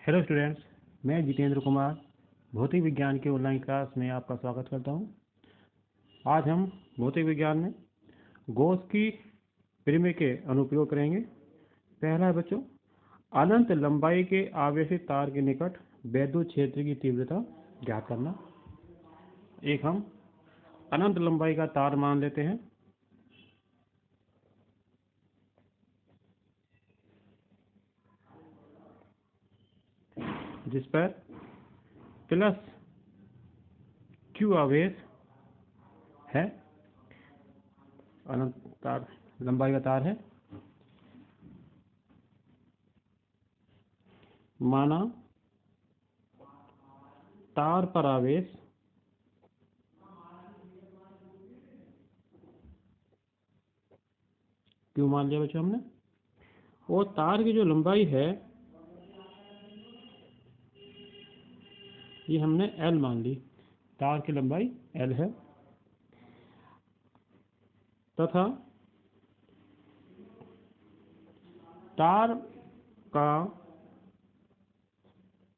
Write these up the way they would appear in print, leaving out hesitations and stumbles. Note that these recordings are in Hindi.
हेलो स्टूडेंट्स, मैं जितेंद्र कुमार भौतिक विज्ञान के ऑनलाइन क्लास में आपका स्वागत करता हूं। आज हम भौतिक विज्ञान में गॉस की प्रमेय के अनुप्रयोग करेंगे। पहला है बच्चों, अनंत लंबाई के आवेशित तार के निकट वैद्युत क्षेत्र की तीव्रता ज्ञात करना। एक हम अनंत लंबाई का तार मान लेते हैं। जिस पर प्लस Q आवेश है, अनंत तार लंबाई का तार है। माना तार पर आवेश Q मान लिया बच्चों हमने, और तार की जो लंबाई है ये हमने L मान ली। तार की लंबाई L है तथा तार का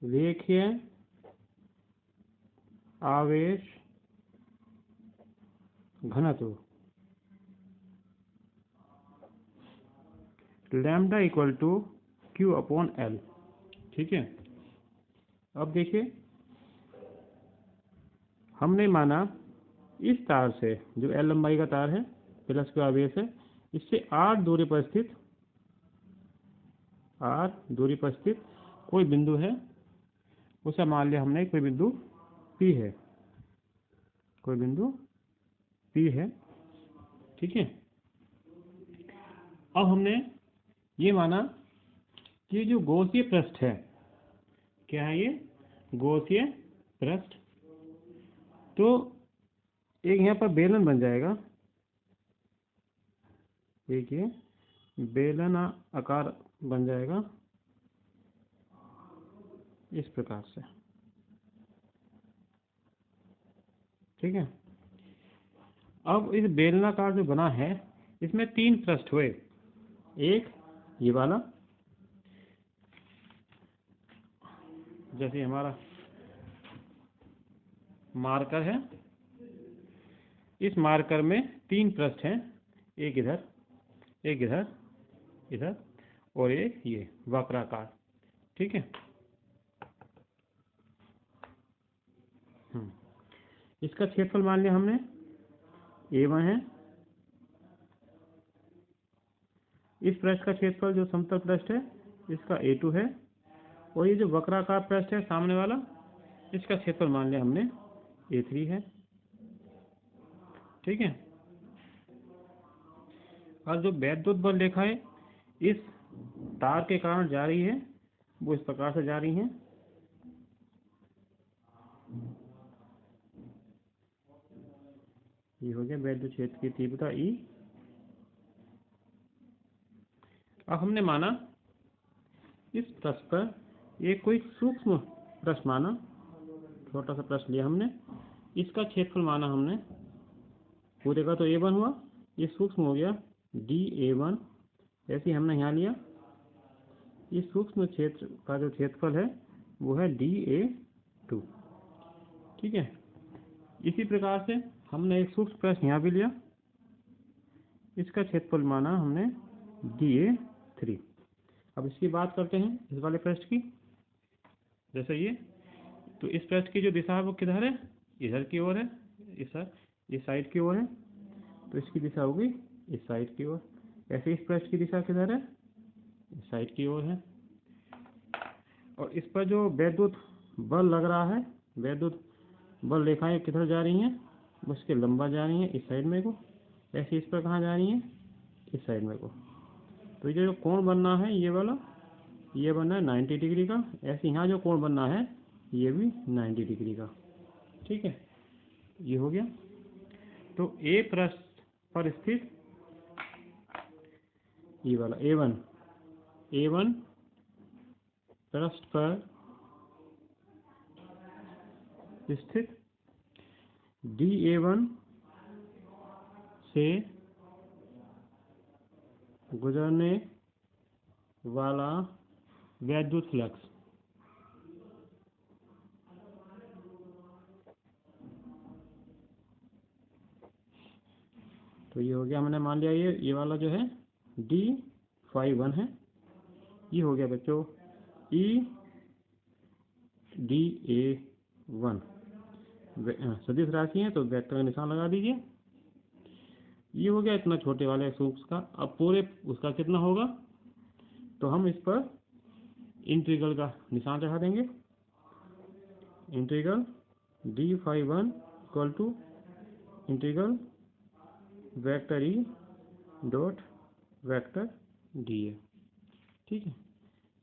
रेखीय आवेश घनत्व lambda equal to Q upon L। ठीक है, अब देखिए, हमने माना इस तार से, जो L लंबाई का तार है, प्लस Q आवेश है, इससे R दूरी पर स्थित कोई बिंदु है। उसे मान लिया हमने कोई बिंदु P है, कोई बिंदु P है। ठीक है, अब हमने ये माना कि जो गॉसीय पृष्ठ है, क्या है ये? गॉसीय पृष्ठ। तो एक यहाँ पर बेलन बन जाएगा, एक ये बेलन आकार बन जाएगा इस प्रकार से। ठीक है, अब इस बेलनाकार जो बना है, इसमें 3 पृष्ठ हुए। एक ये वाला, जैसे हमारा मार्कर है, इस मार्कर में 3 पृष्ठ हैं, एक इधर, एक इधर, इधर, और एक ये वक्राकार। ठीक है, इसका क्षेत्रफल मान लिया हमने A1 है। इस पृष्ठ का क्षेत्रफल जो समतल पृष्ठ है, इसका A2 है, और ये जो वक्राकार पृष्ठ है सामने वाला, इसका क्षेत्रफल मान लिया हमने A3 है। ठीक है, और जो वैद्युत बल रेखाएं इस तार के कारण जा रही है, वो इस प्रकार से जा रही हैं। ये हो गया वैद्युत क्षेत्र की तीव्रता E। अब हमने माना इस पृष्ठ पर एक कोई सूक्ष्म पृष्ठ माना, छोटा सा पृष्ठ लिया हमने, इसका क्षेत्रफल माना हमने, पूरे का तो A1 हुआ, ये सूक्ष्म हो गया dA1। ऐसे ही हमने यहाँ लिया, इस सूक्ष्म क्षेत्र का जो क्षेत्रफल है वो है dA2। ठीक है, इसी प्रकार से हमने एक सूक्ष्म पृष्ठ यहाँ भी लिया, इसका क्षेत्रफल माना हमने dA3। अब इसकी बात करते हैं, इस वाले पृष्ठ की। जैसे ये, तो इस पृष्ठ की जो दिशा है वो किधर है? इधर की ओर है, इस साइड की ओर है, तो इसकी दिशा होगी इस साइड की ओर। ऐसे इस पृष्ठ की दिशा किधर है? इस साइड की ओर है। और इस पर जो वैद्युत बल लग रहा है, वैद्युत बल रेखाएं किधर जा रही हैं? उसके लंबा जा रही हैं इस साइड में को। ऐसे इस पर कहाँ जा रही हैं? इस साइड में को। तो ये जो कोण बनना है ये वाला, ये बनना है 90 डिग्री का। ऐसे यहाँ जो कोण बनना है ये भी 90 डिग्री का। ठीक है, ये हो गया। तो A पृष्ठ पर स्थित ये वाला A1 पृष्ठ पर स्थित dA1 से गुजरने वाला वैद्युत फ्लक्स तो ये हो गया, हमने मान लिया ये वाला जो है डी फाई 1 है। ये हो गया बच्चों ई डी ए 1 सदिश राशि है तो वेक्टर का निशान लगा दीजिए। ये हो गया इतना छोटे वाले सूक्ष्म का। अब पूरे उसका कितना होगा, तो हम इस पर इंटीग्रल का निशान चढ़ा देंगे। Integral d phi 1 equal to integral vector E dot vector d A. ठीक है,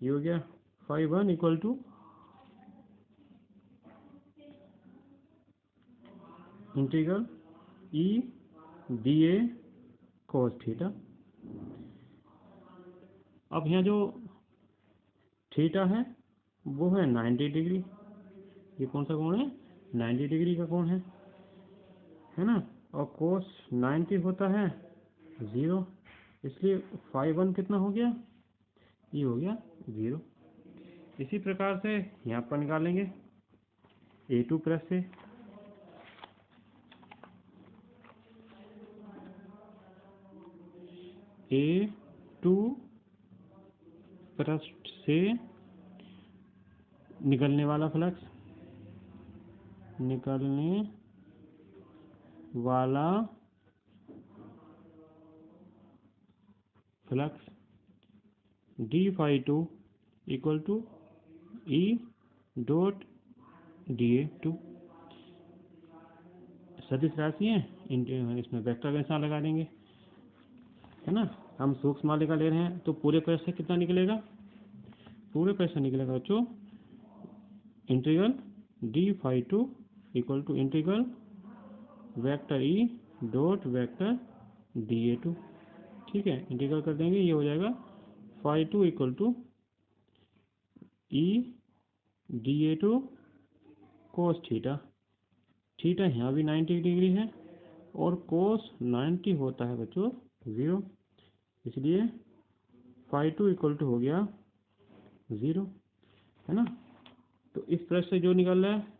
ये हो गया phi 1 equal to integral E d A cos theta. अब यहाँ जो थीटा है वो है 90 डिग्री। ये कौन सा कोण है, 90 डिग्री का कोण है ना। और कोस 90 होता है 0, इसलिए फाई 1 कितना हो गया, ये हो गया 0। इसी प्रकार से यहाँ पर निकालेंगे A2 पृष्ठ से। A2 पृष्ठ से निकलने वाला फ्लक्स, निकलने वाला flux d phi 2 equal to E dot d A 2 सदिश राशि है, इसमें वेक्टर का निशान लगा देंगे, है ना। हम सूक्ष्म मालिका ले रहे हैं तो पूरे पृष्ठ से कितना निकलेगा, पूरे पृष्ठ से निकलेगा बच्चों integral d phi 2 equal to integral vector E dot vector d A 2। ठीक है, इंटीग्रल कर देंगे, ये हो जाएगा phi 2 equal to E d A 2 cos theta. Theta यहाँ भी 90 डिग्री है और कोस 90 होता है बच्चों 0, इसलिए फाई 2 इक्वल टू हो गया 0, है ना। तो इस पृष्ठ से जो निकल रहा है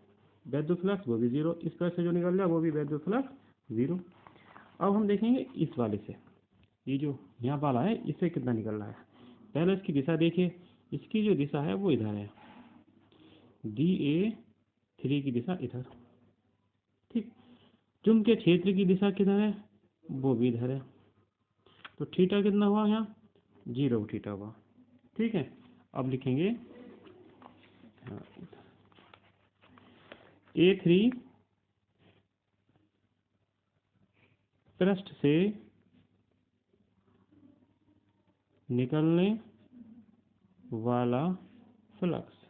वैद्युत फ्लक्स वो भी 0, इस पृष्ठ से जो निकल रहा है वो भी वैद्युत फ्लक्स 0। अब हम देखेंगे इस वाले से, ये जो यहाँ वाला है इससे कितना निकल रहा है। पहले इसकी दिशा देखिए, इसकी जो दिशा है वो इधर है, DA3 की दिशा इधर। ठीक, चुंबकीय क्षेत्र की दिशा किधर है, वो भी इधर है। तो थीटा कितना हुआ यहाँ, 0 थीटा हुआ। ठीक है, अब लिखेंगे A3 पृष्ठ से निकलने वाला flux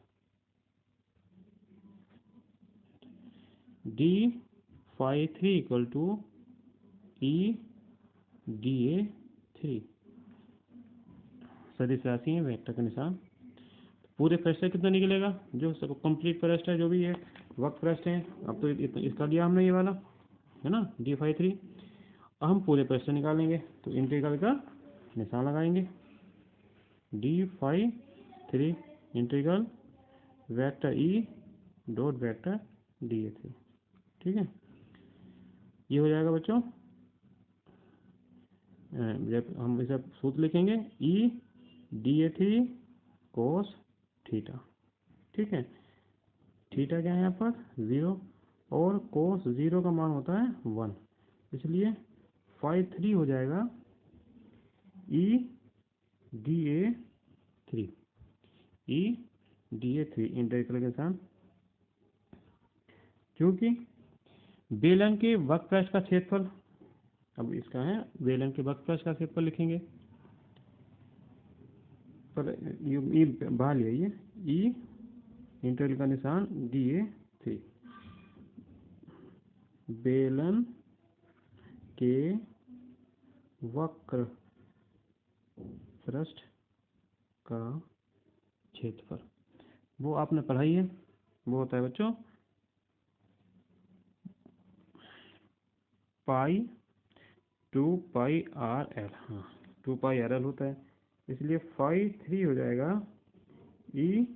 d phi 3 equal to E d A 3 सदिश राशि है, वेक्टर का निशान। पूरे पृष्ठ से कितना निकलेगा, जो सब कंप्लीट पृष्ठ है, जो भी है वक्र पृष्ठ है। अब तो इसका लिया हमने ये वाला, है ना, डी फाई 3। अब हम पूरे पृष्ठ से निकालेंगे तो इंटीग्रल का निशान लगाएंगे, d phi 3 integral vector E dot vector d A 3। ठीक है, ये हो जाएगा बच्चों। जब हम इसे सूत्र लिखेंगे ई डी ए 3 कोस थीटा। ठीक है, थीटा क्या है यहाँ पर 0 और कोस 0 का मान होता है 1, इसलिए फाई 3 हो जाएगा ई d A 3, E d A 3 integral के साथ। क्योंकि बेलन के वक्र पृष्ठ का क्षेत्रफल, अब इसका है बेलन के वक्र पृष्ठ का क्षेत्रफल लिखेंगे, पर ये बाहर ले आइए, ई इंटीग्रल का निशान डी ए 3, बेलन के वक्र पृष्ठ का क्षेत्रफल वो आपने पढ़ाई है, वो होता है बच्चों पाई 2 पाई आर एल। हाँ, 2 पाई आर एल होता है, इसलिए फाई 3 हो जाएगा ई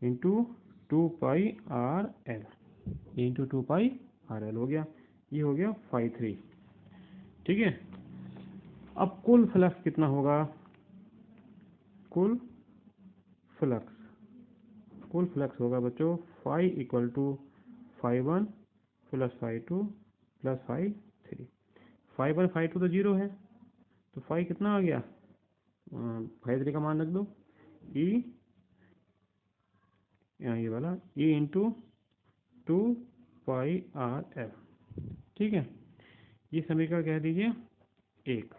into 2 pi are L, into 2 pi R L हो गया। ये हो गया फाई 3। ठीक है, अब कुल फ्लक्स कितना होगा? कुल फ्लक्स होगा बच्चों phi equal to phi 1 plus phi 2 plus phi 3। Phi 1 phi 2 तो 0 है, तो फाई कितना आ गया? फाई 3 का मान रख दो, ई ये वाला ई इंटू 2 पाई आर एफ। ठीक है, ये समीकरण कह दीजिए 1,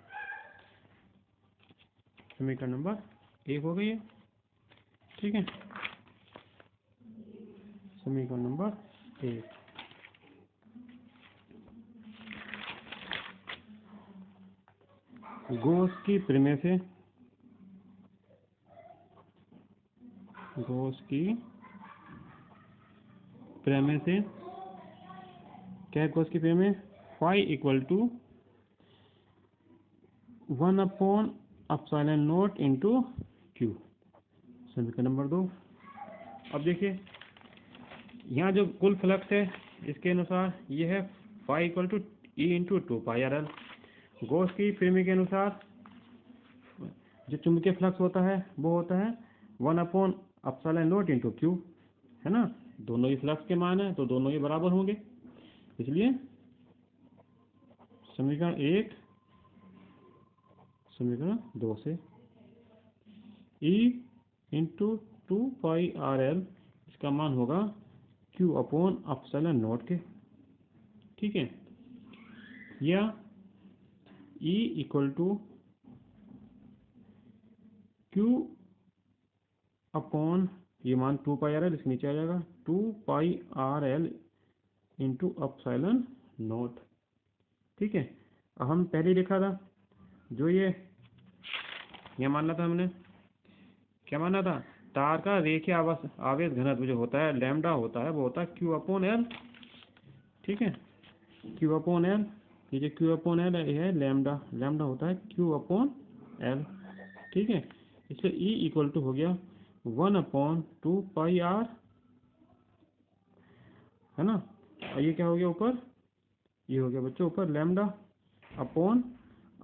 समीकरण नंबर 1 हो गई है। ठीक है, समीकरण नंबर 1। गॉस की प्रमेय से क्या है? गॉस की प्रमेय फाई इक्वल टू 1/एप्सिलॉन नॉट इंटू क्यू, समीकरण नंबर 2। अब देखिए यहाँ जो कुल फ्लक्स है इसके अनुसार ये है phi equal to E into 2 pi are l. Gauss की प्रमेय के अनुसार जो चुंबकीय फ्लक्स होता है वो होता है 1/एप्सिलॉन नॉट इंटू क्यू, है ना। दोनों ही फ्लक्स के मान है तो दोनों ही बराबर होंगे, इसलिए समीकरण 1 समीकरण 2 से E into 2 pi R L इसका मान होगा Q/एप्सिलॉन नॉट के। ठीक है, या E equal to Q upon ये मान 2 पाई आर एल इसके नीचे आ जाएगा 2 pi are L into epsilon nought. ठीक है, अब हम पहले ही देखा था जो ये मानना था हमने, क्या माना था? तार का रेखीय आवेश घनत्व जो होता है लैम्डा होता है वो होता है Q/L। ठीक है, Q/L, ये जो Q/L है लैम्डा होता है Q/L। ठीक है, इसलिए E इक्वल टू हो गया 1/2 पाई आर, है ना। और ये क्या हो गया ऊपर? ये हो गया बच्चों ऊपर लैम्डा अपॉन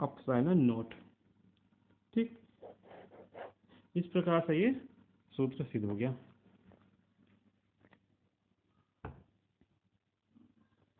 एप्सिलॉन नॉट। ठीक, इस प्रकार से ये सूत्र सिद्ध हो गया।